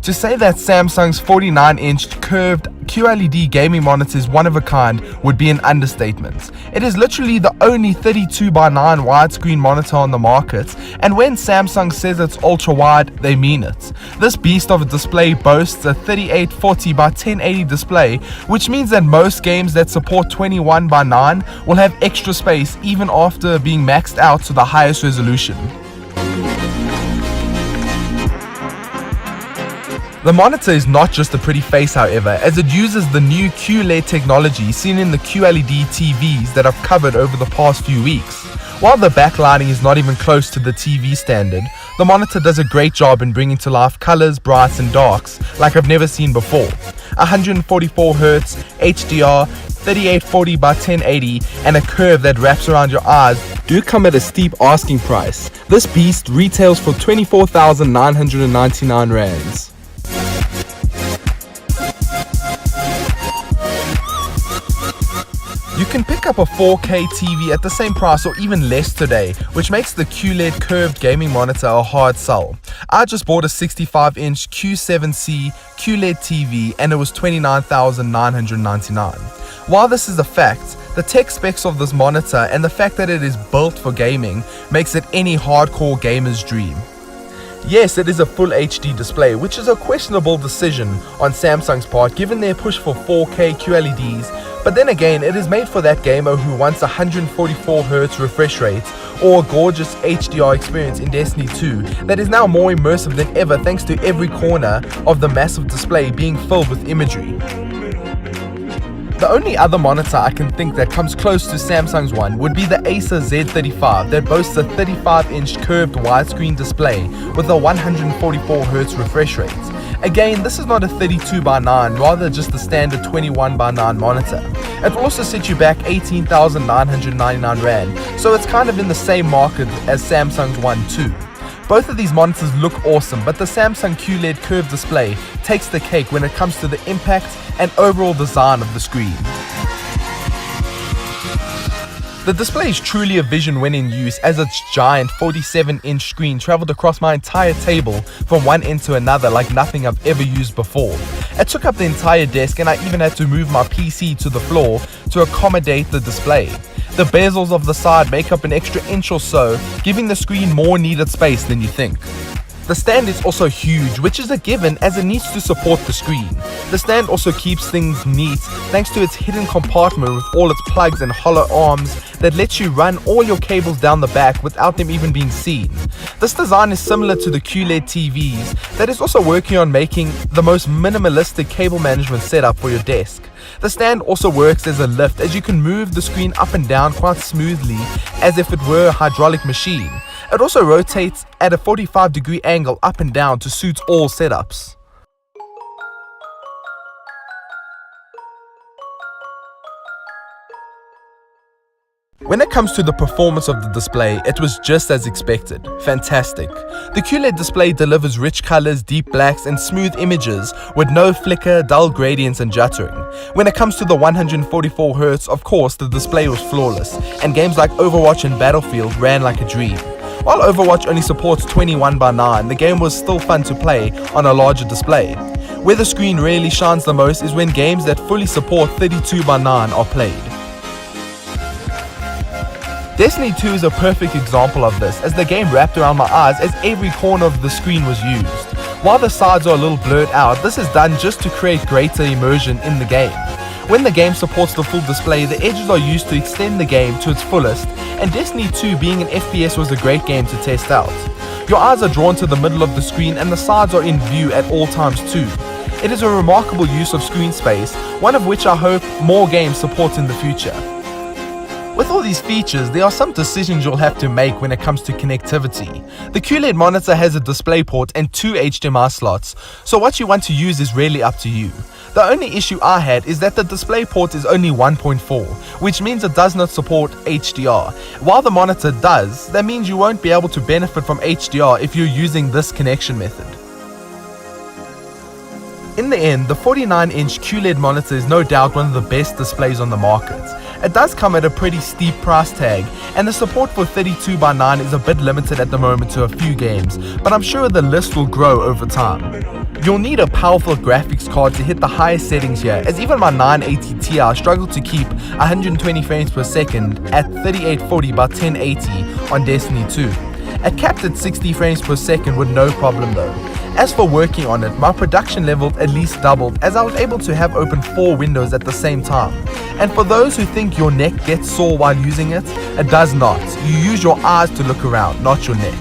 To say that Samsung's 49-inch curved QLED gaming monitor is one of a kind would be an understatement. It is literally the only 32:9 widescreen monitor on the market, and when Samsung says it's ultra-wide, they mean it. This beast of a display boasts a 3840x1080 display, which means that most games that support 21:9 will have extra space even after being maxed out to the highest resolution. The monitor is not just a pretty face, however, as it uses the new QLED technology seen in the QLED TVs that I've covered over the past few weeks. While the backlighting is not even close to the TV standard, the monitor does a great job in bringing to life colors, brights and darks like I've never seen before. 144Hz, HDR, 3840x1080 and a curve that wraps around your eyes do come at a steep asking price. This beast retails for 24,999 rands. You can pick up a 4K TV at the same price or even less today, which makes the QLED curved gaming monitor a hard sell. I just bought a 65-inch Q7C QLED TV and it was $29,999. While this is a fact, the tech specs of this monitor and the fact that it is built for gaming makes it any hardcore gamer's dream. Yes, it is a full HD display, which is a questionable decision on Samsung's part given their push for 4K QLEDs, but then again, it is made for that gamer who wants 144Hz refresh rates or a gorgeous HDR experience in Destiny 2 that is now more immersive than ever thanks to every corner of the massive display being filled with imagery. The only other monitor I can think that comes close to Samsung's one would be the Acer Z35 that boasts a 35-inch curved widescreen display with a 144Hz refresh rate. Again, this is not a 32:9, rather just the standard 21:9 monitor. It will also set you back 18,999 Rand, so it's kind of in the same market as Samsung's one too. Both of these monitors look awesome, but the Samsung QLED curved display takes the cake when it comes to the impact and overall design of the screen. The display is truly a vision when in use, as its giant 47-inch screen traveled across my entire table from one end to another like nothing I've ever used before. It took up the entire desk and I even had to move my PC to the floor to accommodate the display. The bezels of the side make up an extra inch or so, giving the screen more needed space than you think. The stand is also huge, which is a given as it needs to support the screen. The stand also keeps things neat thanks to its hidden compartment with all its plugs and hollow arms that lets you run all your cables down the back without them even being seen. This design is similar to the QLED TVs that is also working on making the most minimalistic cable management setup for your desk. The stand also works as a lift as you can move the screen up and down quite smoothly as if it were a hydraulic machine. It also rotates at a 45-degree angle up and down to suit all setups. When it comes to the performance of the display, it was just as expected. Fantastic. The QLED display delivers rich colors, deep blacks, and smooth images with no flicker, dull gradients, and juttering. When it comes to the 144Hz, of course, the display was flawless, and games like Overwatch and Battlefield ran like a dream. While Overwatch only supports 21:9, the game was still fun to play on a larger display. Where the screen really shines the most is when games that fully support 32:9 are played. Destiny 2 is a perfect example of this, as the game wrapped around my eyes as every corner of the screen was used. While the sides are a little blurred out, this is done just to create greater immersion in the game. When the game supports the full display, the edges are used to extend the game to its fullest, and Destiny 2 being an FPS was a great game to test out. Your eyes are drawn to the middle of the screen and the sides are in view at all times too. It is a remarkable use of screen space, one of which I hope more games support in the future. With all these features, there are some decisions you'll have to make when it comes to connectivity. The QLED monitor has a DisplayPort and 2 HDMI slots, so what you want to use is really up to you. The only issue I had is that the DisplayPort is only 1.4, which means it does not support HDR. While the monitor does, that means you won't be able to benefit from HDR if you're using this connection method. In the end, the 49-inch QLED monitor is no doubt one of the best displays on the market. It does come at a pretty steep price tag, and the support for 32:9 is a bit limited at the moment to a few games, but I'm sure the list will grow over time. You'll need a powerful graphics card to hit the highest settings here, as even my 980 Ti struggled to keep 120 frames per second at 3840 by 1080 on Destiny 2. It capped at 60 frames per second with no problem though. As for working on it, my production level at least doubled, as I was able to have open 4 windows at the same time. And for those who think your neck gets sore while using it, it does not. You use your eyes to look around, not your neck.